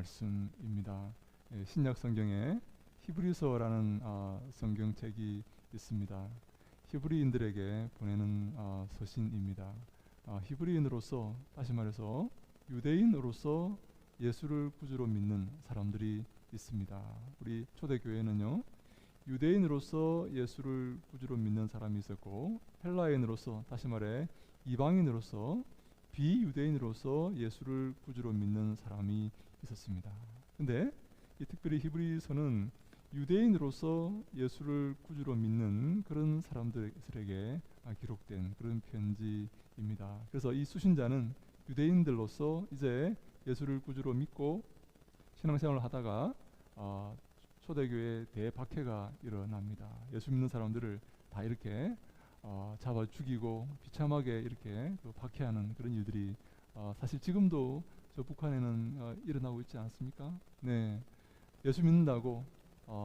말씀입니다. 신약 성경에 히브리서라는 성경책이 있습니다. 히브리인들에게 보내는 서신입니다. 히브리인으로서, 다시 말해서 유대인으로서 예수를 구주로 믿는 사람들이 있습니다. 우리 초대교회는요, 유대인으로서 예수를 구주로 믿는 사람이 있었고, 헬라인으로서, 다시 말해 이방인으로서, 비유대인으로서 예수를 구주로 믿는 사람이 있었습니다. 근데 이 특별히 히브리서는 유대인으로서 예수를 구주로 믿는 그런 사람들에게 기록된 그런 편지입니다. 그래서 이 수신자는 유대인들로서 이제 예수를 구주로 믿고 신앙생활을 하다가 초대교회 대박해가 일어납니다. 예수 믿는 사람들을 다 이렇게 잡아 죽이고 비참하게 이렇게 박해하는 그런 일들이 사실 지금도 저 북한에는 일어나고 있지 않습니까? 네, 예수 믿는다고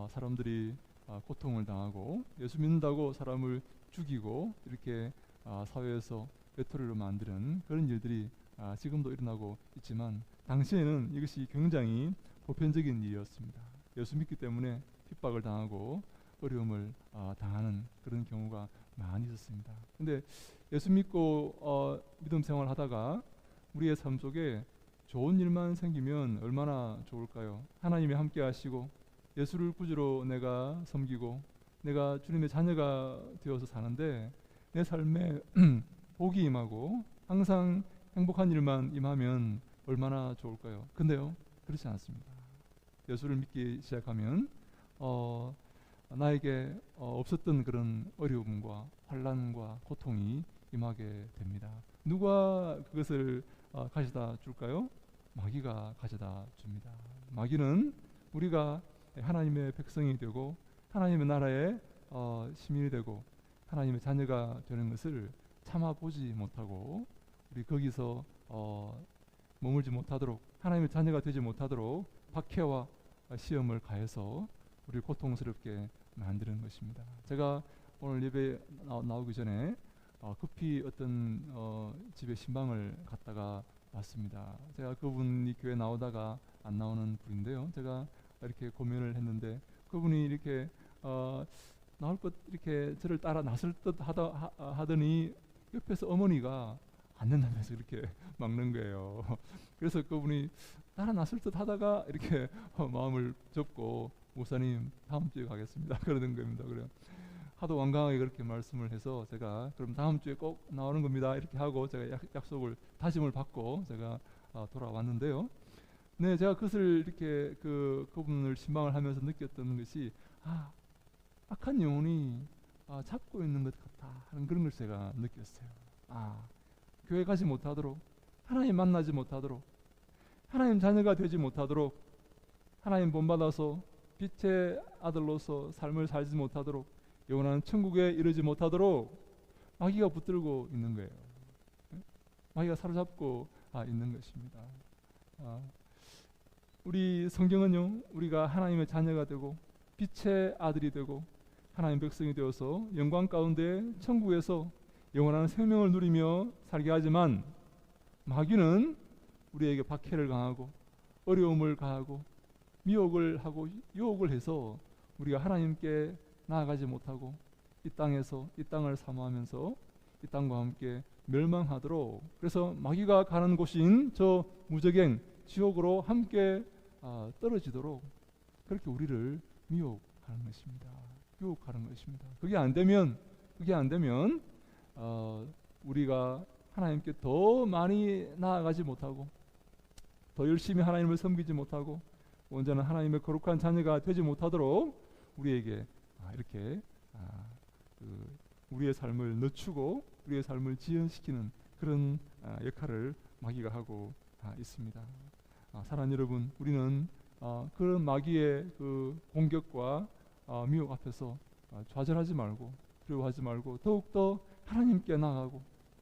사람들이 고통을 당하고, 예수 믿는다고 사람을 죽이고, 이렇게 사회에서 외톨이로 만드는 그런 일들이 지금도 일어나고 있지만, 당시에는 이것이 굉장히 보편적인 일이었습니다. 예수 믿기 때문에 핍박을 당하고 어려움을 당하는 그런 경우가 많이 있었습니다. 근데 예수 믿고 믿음 생활을 하다가 우리의 삶 속에 좋은 일만 생기면 얼마나 좋을까요? 하나님이 함께 하시고 예수를 구주로 내가 섬기고 내가 주님의 자녀가 되어서 사는데 내 삶에 복이 임하고 항상 행복한 일만 임하면 얼마나 좋을까요? 근데요, 그렇지 않습니다. 예수를 믿기 시작하면 나에게 없었던 그런 어려움과 환난과 고통이 임하게 됩니다. 누가 그것을 가져다 줄까요? 마귀가 가져다 줍니다. 마귀는 우리가 하나님의 백성이 되고 하나님의 나라의 시민이 되고 하나님의 자녀가 되는 것을 참아보지 못하고 우리 거기서 머물지 못하도록, 하나님의 자녀가 되지 못하도록 박해와 시험을 가해서 우리를 고통스럽게 만드는 것입니다. 제가 오늘 예배 나오기 전에 급히 어떤 집에 신방을 갔다가 왔습니다. 제가 그분이 교회 나오다가 안 나오는 분인데요, 제가 이렇게 고민을 했는데 그분이 이렇게 나올 것 이렇게 저를 따라 나설 듯 하더니 옆에서 어머니가 안 된다면서 이렇게 막는 거예요. 그래서 그분이 따라 나설 듯 하다가 이렇게 마음을 접고, 목사님 다음 주에 가겠습니다 그러는 겁니다. 그래요. 하도 완강하게 그렇게 말씀을 해서 제가 그럼 다음 주에 꼭 나오는 겁니다 이렇게 하고 제가 약속을, 다짐을 받고 제가 돌아왔는데요. 네, 제가 그것을 이렇게 그분을 신방을 하면서 느꼈던 것이 악한 영혼이 잡고 있는 것 같다 하는 그런 걸 제가 느꼈어요. 교회 가지 못하도록, 하나님 만나지 못하도록, 하나님 자녀가 되지 못하도록, 하나님 본받아서 빛의 아들로서 삶을 살지 못하도록, 영원한 천국에 이르지 못하도록 마귀가 붙들고 있는 거예요. 마귀가 사로잡고 있는 것입니다. 우리 성경은요, 우리가 하나님의 자녀가 되고 빛의 아들이 되고 하나님 백성이 되어서 영광 가운데 천국에서 영원한 생명을 누리며 살게 하지만, 마귀는 우리에게 박해를 가하고 어려움을 가하고 미혹을 하고 유혹을 해서 우리가 하나님께 나아가지 못하고 이 땅에서 이 땅을 사모하면서 이 땅과 함께 멸망하도록, 그래서 마귀가 가는 곳인 저 무저갱 지옥으로 함께 떨어지도록 그렇게 우리를 미혹하는 것입니다. 유혹하는 것입니다. 그게 안 되면 우리가 하나님께 더 많이 나아가지 못하고 더 열심히 하나님을 섬기지 못하고 온전한 하나님의 거룩한 자녀가 되지 못하도록 우리에게 이렇게 우리의 삶을 늦추고 우리의 삶을 지연시키는 그런 역할을 마귀가 하고 있습니다. 사랑하는 여러분, 우리는 그런 마귀의 그 공격과 미혹 앞에서 좌절하지 말고 두려워하지 말고 더욱더 하나님께 나아가고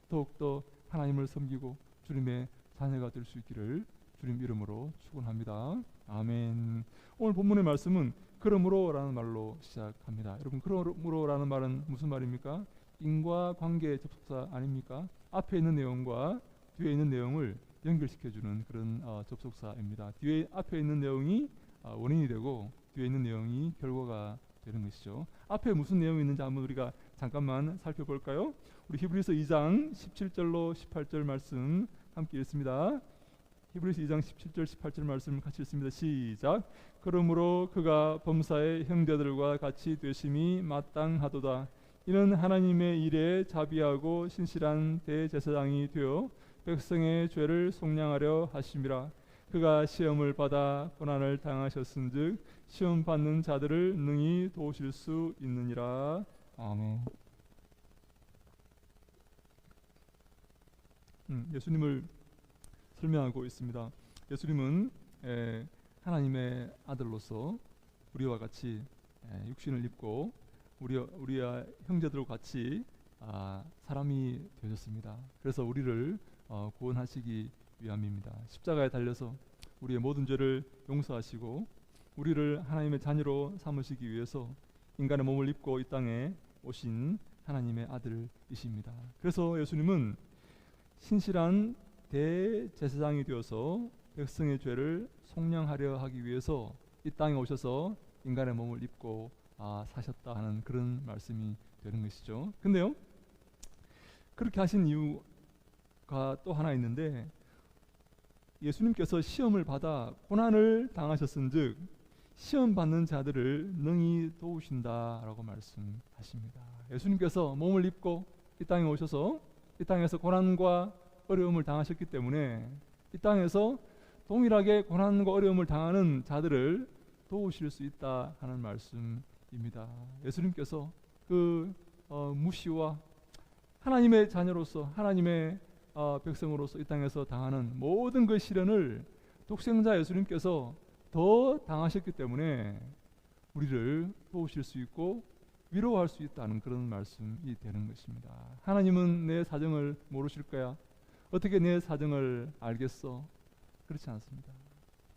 더욱더 하나님을 섬기고 주님의 자녀가 될 수 있기를 주님 이름으로 축원합니다. 아멘. 오늘 본문의 말씀은 그러므로라는 말로 시작합니다. 여러분, 그러므로라는 말은 무슨 말입니까? 인과관계 접속사 아닙니까? 앞에 있는 내용과 뒤에 있는 내용을 연결시켜주는 그런 접속사입니다. 뒤에 앞에 있는 내용이 원인이 되고 뒤에 있는 내용이 결과가 되는 것이죠. 앞에 무슨 내용이 있는지 한번 우리가 잠깐만 살펴볼까요? 우리 히브리서 2장 17절로 18절 말씀 함께 읽습니다. 히브리서 2장 17절 18절 말씀 같이 읽습니다. 시작. 그러므로 그가 범사의 형제들과 같이 되심이 마땅하도다. 이는 하나님의 일에 자비하고 신실한 대제사장이 되어 백성의 죄를 속량하려 하심이라. 그가 시험을 받아 고난을 당하셨은즉 시험 받는 자들을 능히 도우실 수 있느니라. 아멘. 예수님을 설명하고 있습니다. 예수님은 하나님의 아들로서 우리와 같이 육신을 입고 우리와 형제들과 같이 사람이 되셨습니다. 그래서 우리를 구원하시기 위함입니다. 십자가에 달려서 우리의 모든 죄를 용서하시고 우리를 하나님의 자녀로 삼으시기 위해서 인간의 몸을 입고 이 땅에 오신 하나님의 아들이십니다. 그래서 예수님은 신실한 대제사장이 되어서 백성의 죄를 속량하려 하기 위해서 이 땅에 오셔서 인간의 몸을 입고 사셨다 하는 그런 말씀이 되는 것이죠. 근데요, 그렇게 하신 이유가 또 하나 있는데, 예수님께서 시험을 받아 고난을 당하셨은즉 시험 받는 자들을 능히 도우신다라고 말씀하십니다. 예수님께서 몸을 입고 이 땅에 오셔서 이 땅에서 고난과 어려움을 당하셨기 때문에 이 땅에서 동일하게 고난과 어려움을 당하는 자들을 도우실 수 있다 하는 말씀입니다. 예수님께서 그 무시와 하나님의 자녀로서 하나님의 백성으로서 이 땅에서 당하는 모든 그 시련을 독생자 예수님께서 더 당하셨기 때문에 우리를 도우실 수 있고 위로할 수 있다는 그런 말씀이 되는 것입니다. 하나님은 내 사정을 모르실 거야. 어떻게 내 사정을 알겠어? 그렇지 않습니다.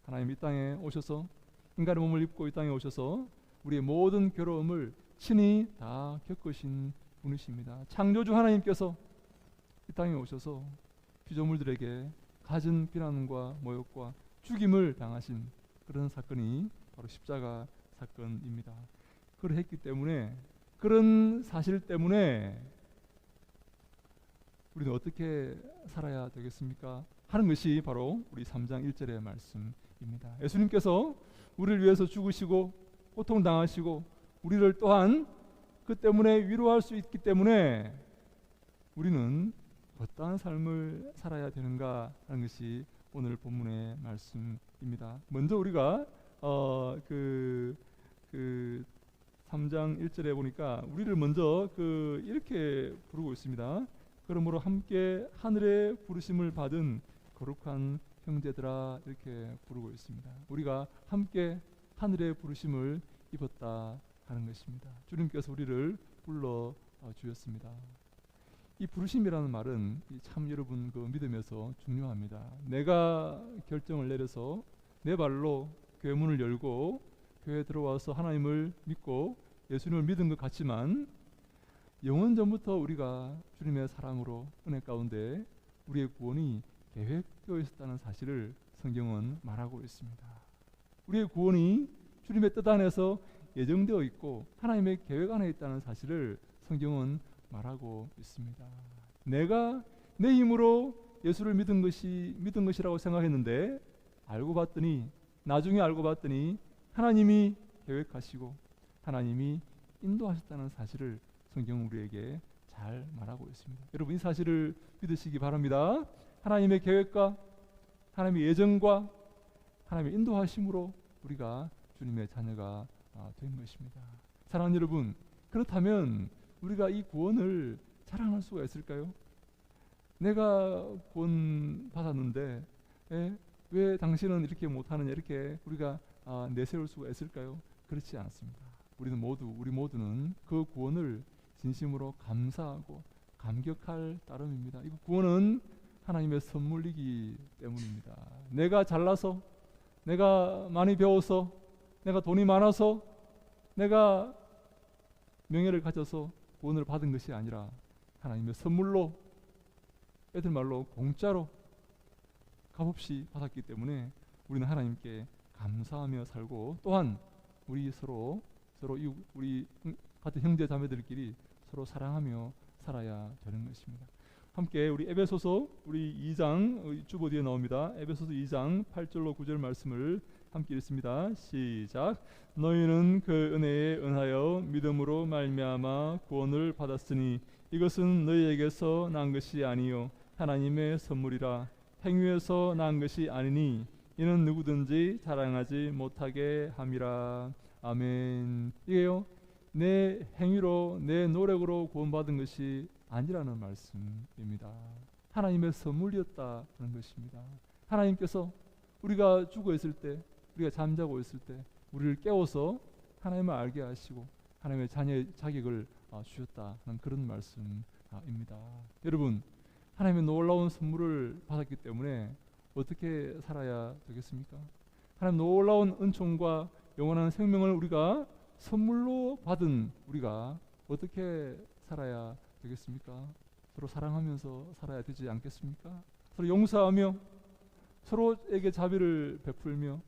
하나님 이 땅에 오셔서 인간의 몸을 입고 이 땅에 오셔서 우리의 모든 괴로움을 친히 다 겪으신 분이십니다. 창조주 하나님께서 이 땅에 오셔서 피조물들에게 갖은 비난과 모욕과 죽임을 당하신 그런 사건이 바로 십자가 사건입니다. 그랬기 때문에 그런 사실 때문에 우리는 어떻게 살아야 되겠습니까? 하는 것이 바로 우리 3장 1절의 말씀입니다. 예수님께서 우리를 위해서 죽으시고 고통당하시고 우리를 또한 그 때문에 위로할 수 있기 때문에 우리는 어떠한 삶을 살아야 되는가 하는 것이 오늘 본문의 말씀입니다. 먼저 우리가 3장 1절에 보니까 우리를 먼저 이렇게 부르고 있습니다. 그러므로 함께 하늘의 부르심을 받은 거룩한 형제들아, 이렇게 부르고 있습니다. 우리가 함께 하늘의 부르심을 입었다 하는 것입니다. 주님께서 우리를 불러 주셨습니다. 이 부르심이라는 말은 참 여러분 믿음에서 중요합니다. 내가 결정을 내려서 내 발로 교회 문을 열고 교회에 들어와서 하나님을 믿고 예수님을 믿은 것 같지만 영원 전부터 우리가 주님의 사랑으로 은혜 가운데 우리의 구원이 계획되어 있었다는 사실을 성경은 말하고 있습니다. 우리의 구원이 주님의 뜻 안에서 예정되어 있고 하나님의 계획 안에 있다는 사실을 성경은 말하고 있습니다. 내가 내 힘으로 예수를 믿은 것이라고 생각했는데 나중에 알고 봤더니 하나님이 계획하시고 하나님이 인도하셨다는 사실을 성경은 우리에게 잘 말하고 있습니다. 여러분 이 사실을 믿으시기 바랍니다. 하나님의 계획과 하나님의 예정과 하나님의 인도하심으로 우리가 주님의 자녀가 된 것입니다. 사랑하는 여러분, 그렇다면 우리가 이 구원을 자랑할 수가 있을까요? 내가 구원 받았는데 왜 당신은 이렇게 못하느냐, 이렇게 우리가 내세울 수가 있을까요? 그렇지 않습니다. 우리 모두는 그 구원을 진심으로 감사하고 감격할 따름입니다. 이 구원은 하나님의 선물이기 때문입니다. 내가 잘나서, 내가 많이 배워서, 내가 돈이 많아서, 내가 명예를 가져서 구원을 받은 것이 아니라 하나님의 선물로, 애들 말로 공짜로 값없이 받았기 때문에 우리는 하나님께 감사하며 살고, 또한 우리 서로 우리 같은 형제 자매들끼리 서로 사랑하며 살아야 되는 것입니다. 함께 우리 에베소서 우리 2장 주보 뒤에 나옵니다. 에베소서 2장 8절로 9절 말씀을 함께 읽습니다. 시작. 너희는 그 은혜에 은하여 믿음으로 말미암아 구원을 받았으니 이것은 너희에게서 난 것이 아니요 하나님의 선물이라. 행위에서 난 것이 아니니 이는 누구든지 자랑하지 못하게 함이라. 아멘. 이게요, 내 행위로 내 노력으로 구원받은 것이 아니라는 말씀입니다. 하나님의 선물이었다는 것입니다. 하나님께서 우리가 죽어 있을 때, 우리가 잠자고 있을 때 우리를 깨워서 하나님을 알게 하시고 하나님의 자녀의 자격을 주셨다는 그런 말씀입니다. 여러분, 하나님의 놀라운 선물을 받았기 때문에 어떻게 살아야 되겠습니까? 하나님 놀라운 은총과 영원한 생명을 우리가 선물로 받은 우리가 어떻게 살아야 되겠습니까? 서로 사랑하면서 살아야 되지 않겠습니까? 서로 용서하며 서로에게 자비를 베풀며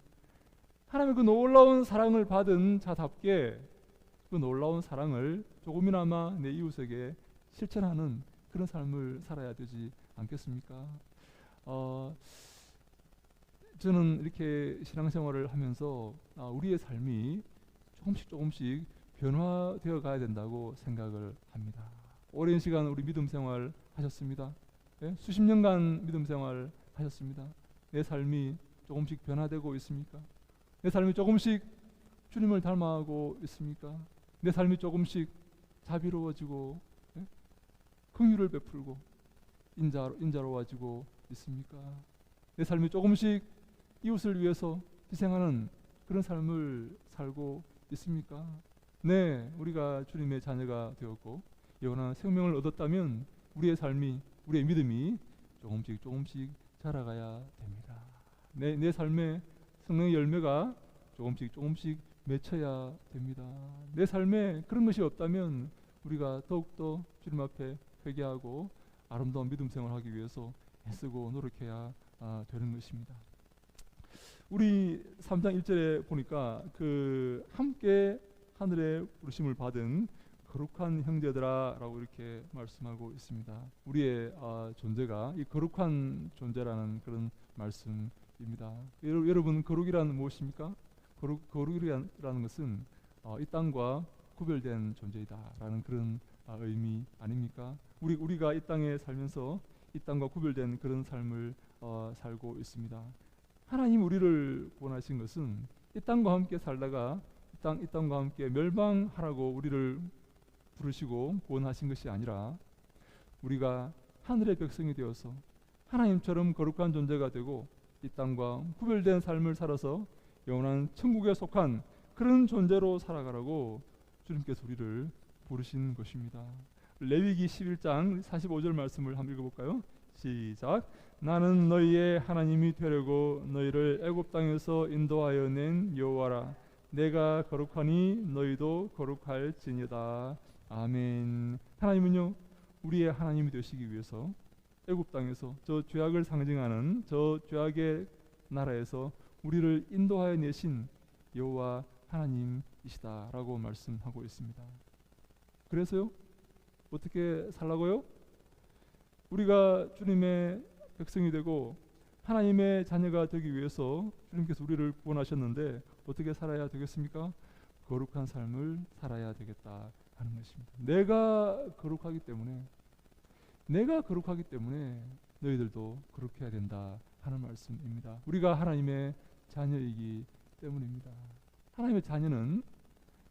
하나님의 그 놀라운 사랑을 받은 자답게 그 놀라운 사랑을 조금이나마 내 이웃에게 실천하는 그런 삶을 살아야 되지 않겠습니까? 저는 이렇게 신앙생활을 하면서 우리의 삶이 조금씩 변화되어 가야 된다고 생각을 합니다. 오랜 시간 우리 믿음 생활 하셨습니다. 예? 수십 년간 믿음 생활 하셨습니다. 내 삶이 조금씩 변화되고 있습니까? 내 삶이 조금씩 주님을 닮아가고 있습니까? 내 삶이 조금씩 자비로워지고, 예? 긍휼을 베풀고 인자로워지고 있습니까? 내 삶이 조금씩 이웃을 위해서 희생하는 그런 삶을 살고 있습니까? 네, 우리가 주님의 자녀가 되었고 영원한 생명을 얻었다면 우리의 삶이, 우리의 믿음이 조금씩 자라가야 됩니다. 내 삶에 성령의 열매가 조금씩 맺혀야 됩니다. 내 삶에 그런 것이 없다면 우리가 더욱더 주님 앞에 회개하고 아름다운 믿음 생활하기 위해서 애쓰고 노력해야 되는 것입니다. 우리 3장 1절에 보니까 그 함께 하늘의 부르심을 받은 거룩한 형제들아라고 이렇게 말씀하고 있습니다. 우리의 존재가 이 거룩한 존재라는 그런 말씀입니다. 여러분, 거룩이란 무엇입니까? 거룩이라는 것은 이 땅과 구별된 존재이다라는 그런 의미 아닙니까? 우리가 이 땅에 살면서 이 땅과 구별된 그런 삶을 살고 있습니다. 하나님 우리를 구원하신 것은 이 땅과 함께 살다가 이 땅과 함께 멸망하라고 우리를 부르시고 구원하신 것이 아니라 우리가 하늘의 백성이 되어서 하나님처럼 거룩한 존재가 되고 이 땅과 구별된 삶을 살아서 영원한 천국에 속한 그런 존재로 살아가라고 주님께서 우리를 부르신 것입니다. 레위기 11장 45절 말씀을 한번 읽어볼까요? 시작. 나는 너희의 하나님이 되려고 너희를 애굽 땅에서 인도하여 낸 여호와라. 내가 거룩하니 너희도 거룩할지니라. 아멘. 하나님은요, 우리의 하나님이 되시기 위해서 애굽 땅에서 저 죄악을 상징하는 저 죄악의 나라에서 우리를 인도하여 내신 여호와 하나님이시다라고 말씀하고 있습니다. 그래서요, 어떻게 살라고요? 우리가 주님의 백성이 되고 하나님의 자녀가 되기 위해서 주님께서 우리를 구원하셨는데 어떻게 살아야 되겠습니까? 거룩한 삶을 살아야 되겠다 하는 것입니다. 내가 거룩하기 때문에 너희들도 거룩해야 된다 하는 말씀입니다. 우리가 하나님의 자녀이기 때문입니다. 하나님의 자녀는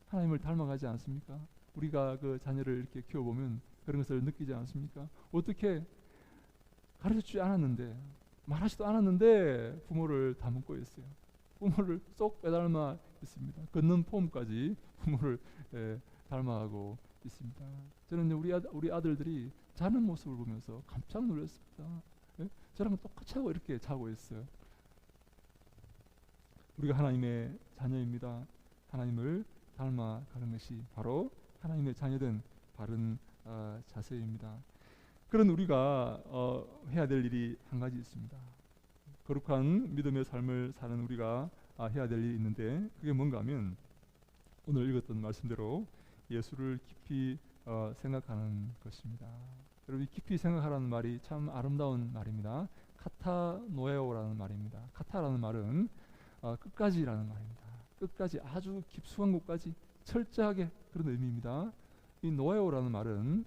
하나님을 닮아가지 않습니까? 우리가 그 자녀를 이렇게 키워보면 그런 것을 느끼지 않습니까? 어떻게 가르쳐주지 않았는데, 말하지도 않았는데 부모를 닮고 있어요. 부모를 쏙 빼닮아 있습니다. 걷는 폼까지 부모를 닮아가고 있습니다. 저는 우리 아들들이 자는 모습을 보면서 깜짝 놀랐습니다. 저랑 똑같이 하고 이렇게 자고 있어요. 우리가 하나님의 자녀입니다. 하나님을 닮아가는 것이 바로 하나님의 자녀된 바른 자세입니다. 그런 우리가 해야 될 일이 한 가지 있습니다. 거룩한 믿음의 삶을 사는 우리가 해야 될 일이 있는데, 그게 뭔가 하면 오늘 읽었던 말씀대로 예수를 깊이 생각하는 것입니다. 여러분, 깊이 생각하라는 말이 참 아름다운 말입니다. 카타노에오라는 말입니다. 카타라는 말은 끝까지라는 말입니다. 끝까지, 아주 깊숙한 곳까지 철저하게, 그런 의미입니다. 이 노에오라는 말은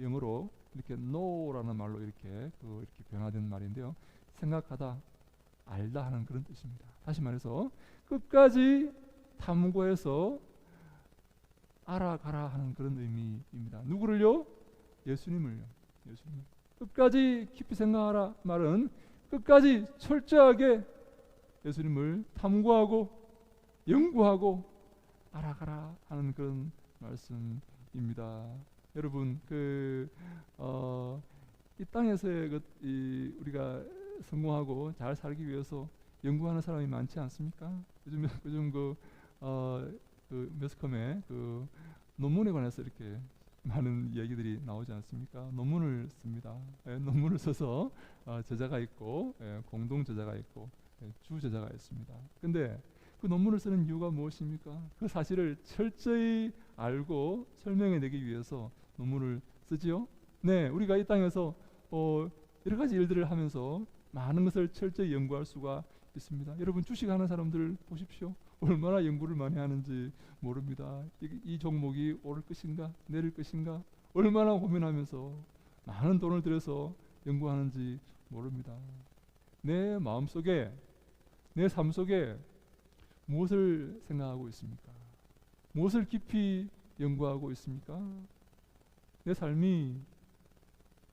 영어로 이렇게 know라는 말로 이렇게 변화된 말인데요. 생각하다, 알다 하는 그런 뜻입니다. 다시 말해서 끝까지 탐구해서 알아가라 하는 그런 의미입니다. 누구를요? 예수님을요. 예수님. 끝까지 깊이 생각하라 말은 끝까지 철저하게 예수님을 탐구하고 연구하고 알아가라 하는 그런 말씀입니다. 여러분, 이 땅에서의 우리가 성공하고 잘 살기 위해서 연구하는 사람이 많지 않습니까? 요즘 매스컴에 논문에 관해서 이렇게 많은 얘기들이 나오지 않습니까? 논문을 씁니다. 논문을 써서 저자가 있고, 공동 저자가 있고, 주 저자가 있습니다. 근데 그 논문을 쓰는 이유가 무엇입니까? 그 사실을 철저히 알고 설명해내기 위해서 논문을 쓰지요. 네, 우리가 이 땅에서 여러 가지 일들을 하면서 많은 것을 철저히 연구할 수가 있습니다. 여러분, 주식하는 사람들 보십시오. 얼마나 연구를 많이 하는지 모릅니다. 이 종목이 오를 것인가 내릴 것인가 얼마나 고민하면서 많은 돈을 들여서 연구하는지 모릅니다. 내 마음속에, 내 삶 속에 무엇을 생각하고 있습니까? 무엇을 깊이 연구하고 있습니까? 내 삶이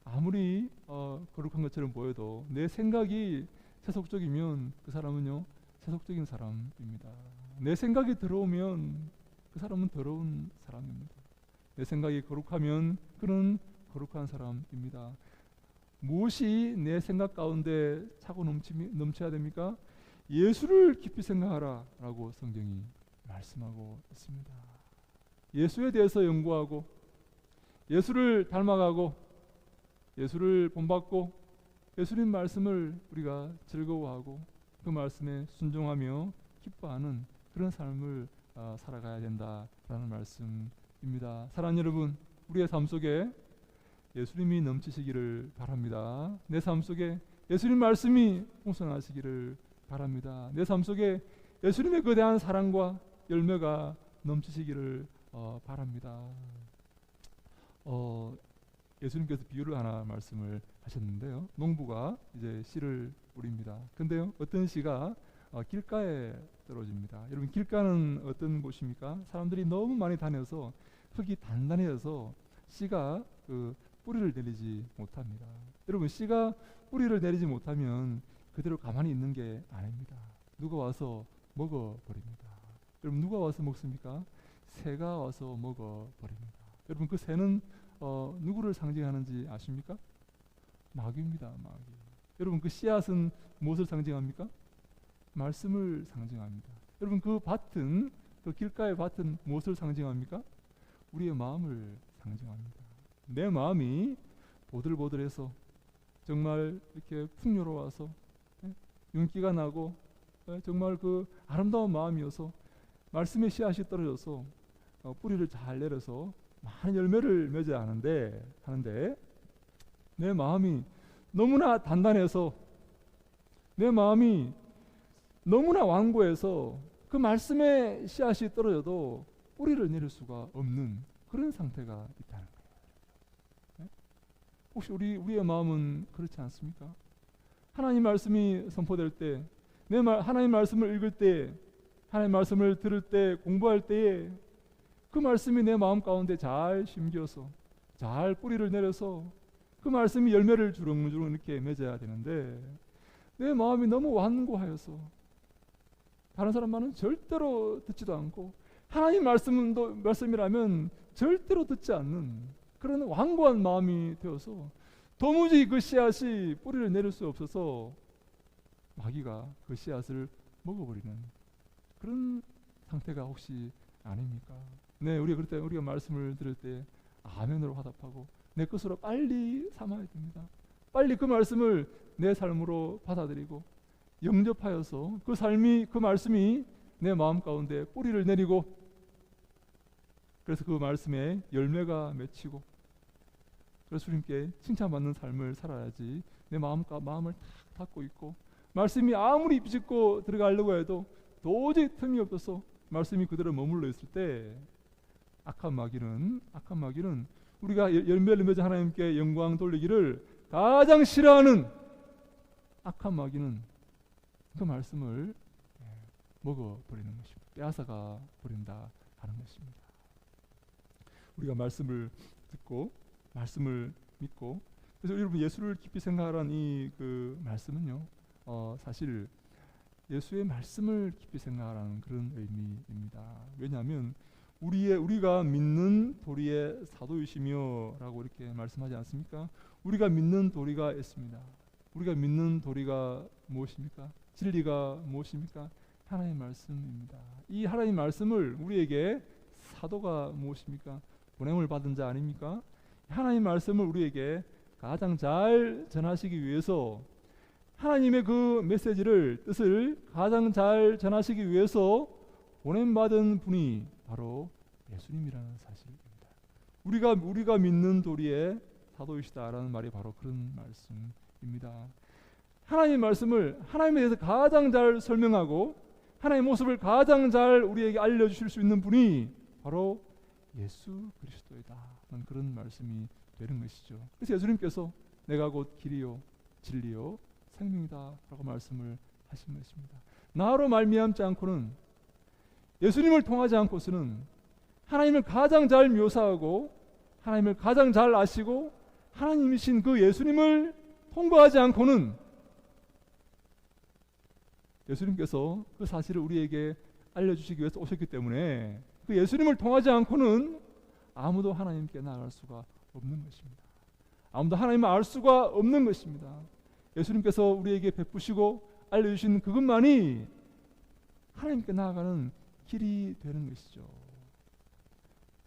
아무리 거룩한 것처럼 보여도 내 생각이 세속적이면 그 사람은요, 세속적인 사람입니다. 내 생각이 더러우면 그 사람은 더러운 사람입니다. 내 생각이 거룩하면 그는 거룩한 사람입니다. 무엇이 내 생각 가운데 차고 넘쳐야 됩니까? 예수를 깊이 생각하라 라고 성경이 말씀하고 있습니다. 예수에 대해서 연구하고 예수를 닮아가고 예수를 본받고 예수님 말씀을 우리가 즐거워하고 그 말씀에 순종하며 기뻐하는 그런 삶을 살아가야 된다라는 말씀입니다. 사랑하는 여러분, 우리의 삶 속에 예수님이 넘치시기를 바랍니다. 내 삶 속에 예수님 말씀이 풍성하시기를 바랍니다. 내 삶 속에 예수님의 거대한 사랑과 열매가 넘치시기를 바랍니다. 예수님께서 비유를 하나 말씀을 하셨는데요. 농부가 이제 씨를 뿌립니다. 근데요, 어떤 씨가 길가에 떨어집니다. 여러분, 길가는 어떤 곳입니까? 사람들이 너무 많이 다녀서 흙이 단단해져서 씨가 뿌리를 내리지 못합니다. 여러분, 씨가 뿌리를 내리지 못하면 그대로 가만히 있는 게 아닙니다. 누가 와서 먹어버립니다. 여러분, 누가 와서 먹습니까? 새가 와서 먹어버립니다. 여러분, 그 새는 누구를 상징하는지 아십니까? 마귀입니다. 마귀. 여러분, 그 씨앗은 무엇을 상징합니까? 말씀을 상징합니다. 여러분, 그 밭은, 그 길가의 밭은 무엇을 상징합니까? 우리의 마음을 상징합니다. 내 마음이 보들보들해서 정말 이렇게 풍요로워서 윤기가 나고 정말 그 아름다운 마음이어서 말씀의 씨앗이 떨어져서 뿌리를 잘 내려서 많은 열매를 맺어야 하는데 내 마음이 너무나 단단해서 내 마음이 너무나 완고해서 그 말씀의 씨앗이 떨어져도 뿌리를 내릴 수가 없는 그런 상태가 있다는 거예요. 혹시 우리의 마음은 그렇지 않습니까? 하나님 말씀이 선포될 때, 하나님 말씀을 읽을 때, 하나님 말씀을 들을 때, 공부할 때에 그 말씀이 내 마음 가운데 잘 심겨서 잘 뿌리를 내려서 그 말씀이 열매를 주렁주렁 이렇게 맺어야 되는데 내 마음이 너무 완고하여서 다른 사람 말은 절대로 듣지도 않고 하나님 말씀이라면 절대로 듣지 않는 그런 완고한 마음이 되어서 도무지 그 씨앗이 뿌리를 내릴 수 없어서 마귀가 그 씨앗을 먹어버리는 그런 상태가 혹시 아닙니까? 네, 우리가 그럴 때 우리가 말씀을 들을 때 아멘으로 화답하고 내 것으로 빨리 삼아야 됩니다. 빨리 그 말씀을 내 삶으로 받아들이고 영접하여서 그 삶이, 그 말씀이 내 마음 가운데 뿌리를 내리고, 그래서 그 말씀에 열매가 맺히고, 그래서 주님께 칭찬받는 삶을 살아야지 내 마음을 탁 닫고 있고, 말씀이 아무리 비집고 들어가려고 해도 도저히 틈이 없어서 말씀이 그대로 머물러 있을 때, 악한 마귀는 우리가 열매를 맺어 하나님께 영광 돌리기를 가장 싫어하는 악한 마귀는 그 말씀을 먹어버리는 것입니다. 빼앗아가 버린다 하는 것입니다. 우리가 말씀을 듣고 말씀을 믿고, 그래서 여러분 예수를 깊이 생각하라는 이 그 말씀은요, 사실 예수의 말씀을 깊이 생각하라는 그런 의미입니다. 왜냐하면 우리가 믿는 도리의 사도이시며라고 이렇게 말씀하지 않습니까? 우리가 믿는 도리가 있습니다. 우리가 믿는 도리가 무엇입니까? 진리가 무엇입니까? 하나님의 말씀입니다. 이 하나님의 말씀을 우리에게 사도가 무엇입니까? 보냄을 받은 자 아닙니까? 하나님의 말씀을 우리에게 가장 잘 전하시기 위해서, 하나님의 그 메시지를, 뜻을 가장 잘 전하시기 위해서 보냄받은 분이 바로 예수님이라는 사실입니다. 우리가 믿는 도리의 사도이시다라는 말이 바로 그런 말씀입니다. 하나님의 말씀을 하나님에 대해서 가장 잘 설명하고 하나님의 모습을 가장 잘 우리에게 알려주실 수 있는 분이 바로 예수 그리스도이다 하는 그런 말씀이 되는 것이죠. 그래서 예수님께서 내가 곧 길이요 진리요 생명이다 라고 말씀을 하신 것입니다. 나로 말미암지 않고는, 예수님을 통하지 않고서는 하나님을 가장 잘 묘사하고 하나님을 가장 잘 아시고 하나님이신 그 예수님을 통과하지 않고는, 예수님께서 그 사실을 우리에게 알려주시기 위해서 오셨기 때문에 그 예수님을 통하지 않고는 아무도 하나님께 나아갈 수가 없는 것입니다. 아무도 하나님을 알 수가 없는 것입니다. 예수님께서 우리에게 베푸시고 알려주신 그것만이 하나님께 나아가는 길이 되는 것이죠.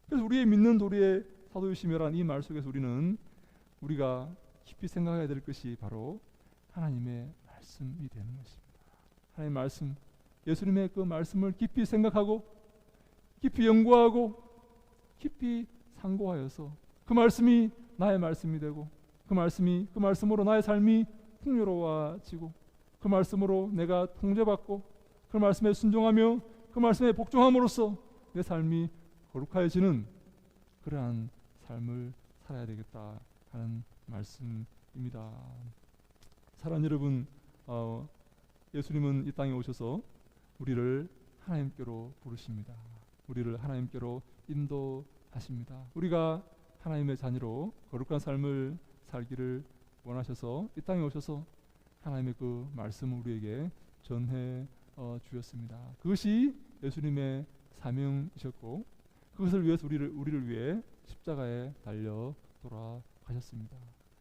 그래서 우리의 믿는 도리의 사도이시며라는 이 말 속에서 우리가 깊이 생각해야 될 것이 바로 하나님의 말씀이 되는 것입니다. 하나님의 말씀, 예수님의 그 말씀을 깊이 생각하고 깊이 연구하고 깊이 상고하여서 그 말씀이 나의 말씀이 되고, 그 말씀으로 나의 삶이 풍요로워지고, 그 말씀으로 내가 통제받고, 그 말씀에 순종하며 그 말씀에 복종함으로써 내 삶이 거룩해지는 그러한 삶을 살아야 되겠다 하는 말씀입니다. 사랑하는 여러분, 예수님은 이 땅에 오셔서 우리를 하나님께로 부르십니다. 우리를 하나님께로 인도하십니다. 우리가 하나님의 자녀로 거룩한 삶을 살기를 원하셔서 이 땅에 오셔서 하나님의 그 말씀을 우리에게 전해 주셨습니다. 그것이 예수님의 사명이셨고, 그것을 위해서 우리를 위해 십자가에 달려 돌아가셨습니다.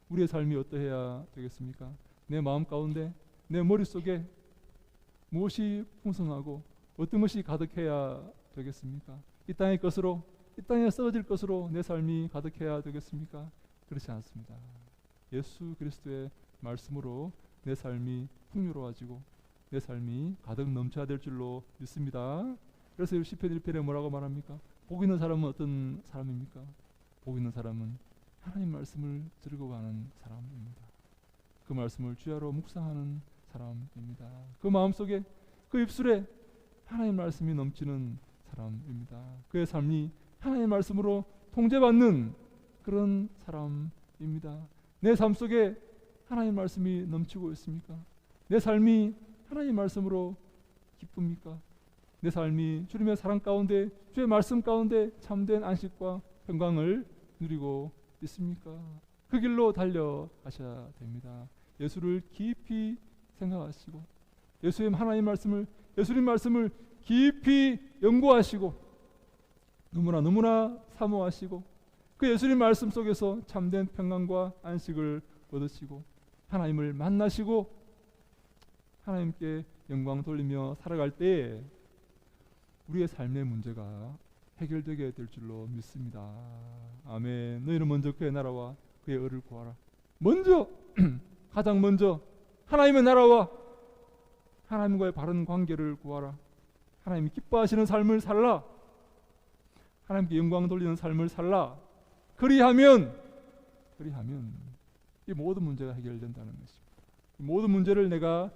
우리의 삶이 어떠해야 되겠습니까? 내 마음 가운데, 내 머릿속에 무엇이 풍성하고 어떤 것이 가득해야 되겠습니까? 이 땅의 것으로, 이 땅에 썩어질 것으로 내 삶이 가득해야 되겠습니까? 그렇지 않습니다. 예수 그리스도의 말씀으로 내 삶이 풍요로워지고 내 삶이 가득 넘쳐야 될 줄로 믿습니다. 그래서 시편 1편에 뭐라고 말합니까? 복 있는 사람은 어떤 사람입니까? 복 있는 사람은 하나님 말씀을 들고 가는 사람입니다. 그 말씀을 주야로 묵상하는 사람입니다. 그 마음속에, 그 입술에 하나님 말씀이 넘치는 사람입니다. 그의 삶이 하나님 말씀으로 통제받는 그런 사람입니다. 내 삶 속에 하나님 말씀이 넘치고 있습니까? 내 삶이 하나님 말씀으로 기쁩니까? 내 삶이 주님의 사랑 가운데, 주의 말씀 가운데 참된 안식과 평강을 누리고 있습니까? 그 길로 달려가셔야 됩니다. 예수를 깊이 생각하시고 예수님 말씀을 깊이 연구하시고 너무나 사모하시고 그 예수님 말씀 속에서 참된 평강과 안식을 얻으시고 하나님을 만나시고 하나님께 영광 돌리며 살아갈 때에 우리의 삶의 문제가 해결되게 될 줄로 믿습니다. 아멘. 너희는 먼저 그의 나라와 그의 의를 구하라. 먼저 가장 먼저 하나님의 나라와 하나님과의 바른 관계를 구하라. 하나님이 기뻐하시는 삶을 살라. 하나님께 영광 돌리는 삶을 살라. 그리하면 이 모든 문제가 해결된다는 것입니다. 이 모든 문제를 내가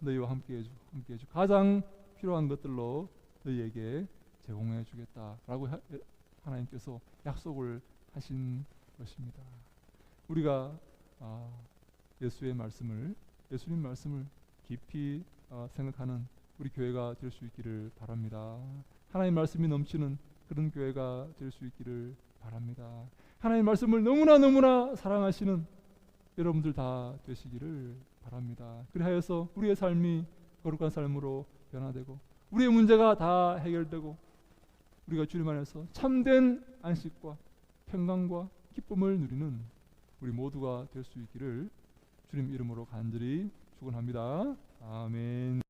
너희와 함께 해주. 가장 필요한 것들로 너희에게 제공해 주겠다라고 하나님께서 약속을 하신 것입니다. 우리가 예수님 말씀을 깊이 생각하는 우리 교회가 될 수 있기를 바랍니다. 하나님 말씀이 넘치는 그런 교회가 될 수 있기를 바랍니다. 하나님 말씀을 너무나 사랑하시는 여러분들 다 되시기를 바랍니다. 그리하여서 우리의 삶이 거룩한 삶으로 변화되고 우리의 문제가 다 해결되고 우리가 주님 안에서 참된 안식과 평강과 기쁨을 누리는 우리 모두가 될 수 있기를 주님 이름으로 간절히 축원합니다. 아멘.